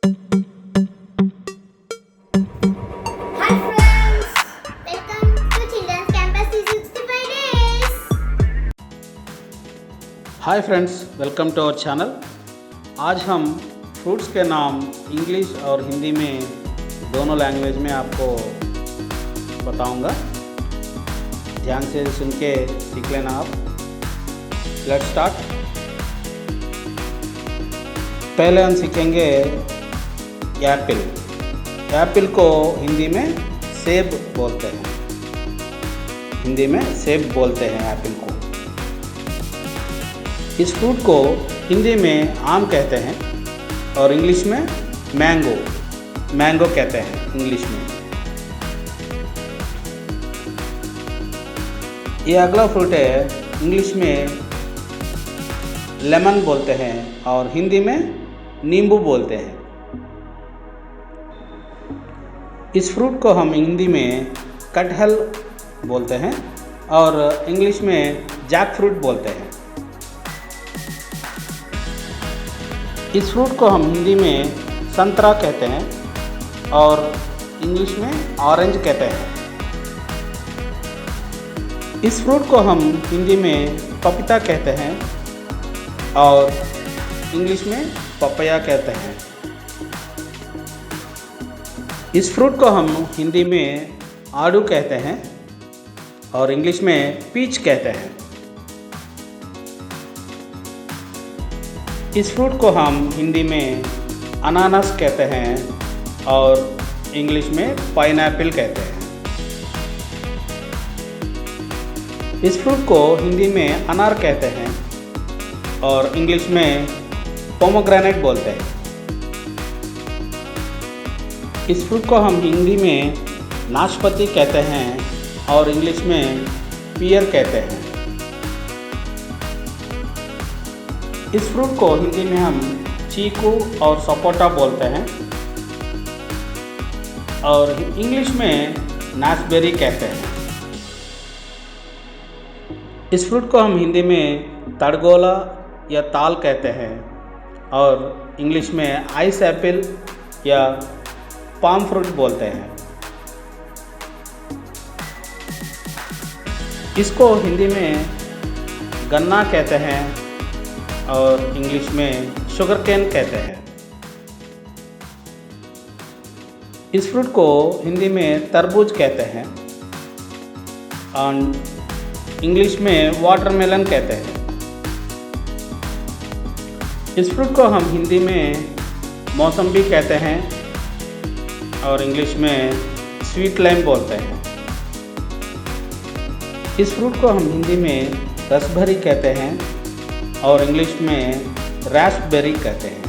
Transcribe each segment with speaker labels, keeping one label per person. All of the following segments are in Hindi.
Speaker 1: Hi friends, welcome to Children's Campus 365 days.
Speaker 2: Hi friends, welcome to our channel. आज हम फ्रूट्स के नाम इंग्लिश और हिंदी में दोनों लैंग्वेज में आपको बताऊंगा। ध्यान से सुन के सीख लेना आप। Let's start. पहले हम सीखेंगे एप्पल। एप्पल को हिंदी में सेब बोलते हैं। हिंदी में सेब बोलते हैं एप्पल को। इस फ्रूट को हिंदी में आम कहते हैं और इंग्लिश में मैंगो कहते हैं इंग्लिश में। ये अगला फ्रूट है, इंग्लिश में लेमन बोलते हैं और हिंदी में नींबू बोलते हैं। इस फ्रूट को हम हिंदी में कटहल बोलते हैं और इंग्लिश में जैक फ्रूट बोलते हैं। इस फ्रूट को हम हिंदी में संतरा कहते हैं और इंग्लिश में ऑरेंज कहते हैं। इस फ्रूट को हम हिंदी में पपीता कहते हैं और इंग्लिश में पपैया कहते हैं। इस फ्रूट को हम हिंदी में आड़ू कहते हैं और इंग्लिश में पीच कहते हैं। इस फ्रूट को हम हिंदी में अनानास कहते हैं और इंग्लिश में पाइनएप्पल कहते हैं। इस फ्रूट को हिंदी में अनार कहते हैं और इंग्लिश में पोमोग्रेनेट बोलते हैं। इस फ्रूट को हम हिंदी में नाशपाती कहते हैं और इंग्लिश में पियर कहते हैं। इस फ्रूट को हिंदी में हम चीकू और सपोटा बोलते हैं और इंग्लिश में नाशबेरी कहते हैं। इस फ्रूट को हम हिंदी में तड़गोला या ताल कहते हैं और इंग्लिश में आइस एप्पल या पाम फ्रूट बोलते हैं। इसको हिंदी में गन्ना कहते हैं और इंग्लिश में शुगर केन कहते हैं। इस फ्रूट को हिंदी में तरबूज कहते हैं और इंग्लिश में वाटरमेलन कहते हैं। इस फ्रूट को हम हिंदी में मौसम्बी कहते हैं और इंग्लिश में स्वीट लाइम बोलते हैं। इस फ्रूट को हम हिंदी में रसभरी कहते हैं और इंग्लिश में रास्पबेरी कहते हैं।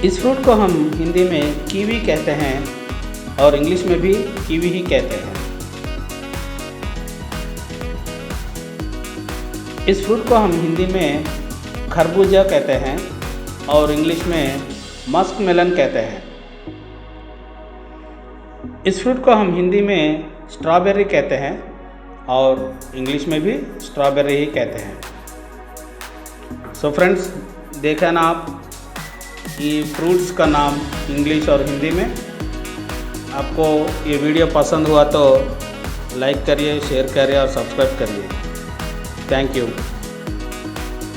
Speaker 2: इस फ्रूट को हम हिंदी में कीवी कहते हैं और इंग्लिश में भी कीवी ही कहते हैं। इस फ्रूट को हम हिंदी में खरबूजा कहते हैं और इंग्लिश में मस्क मेलन कहते हैं। इस फ्रूट को हम हिंदी में स्ट्रॉबेरी कहते हैं और इंग्लिश में भी स्ट्रॉबेरी ही कहते हैं। सो फ्रेंड्स, देखा ना आप ये फ्रूट्स का नाम इंग्लिश और हिंदी में। आपको ये वीडियो पसंद हुआ तो लाइक करिए, शेयर करिए और सब्सक्राइब करिए। Thank you.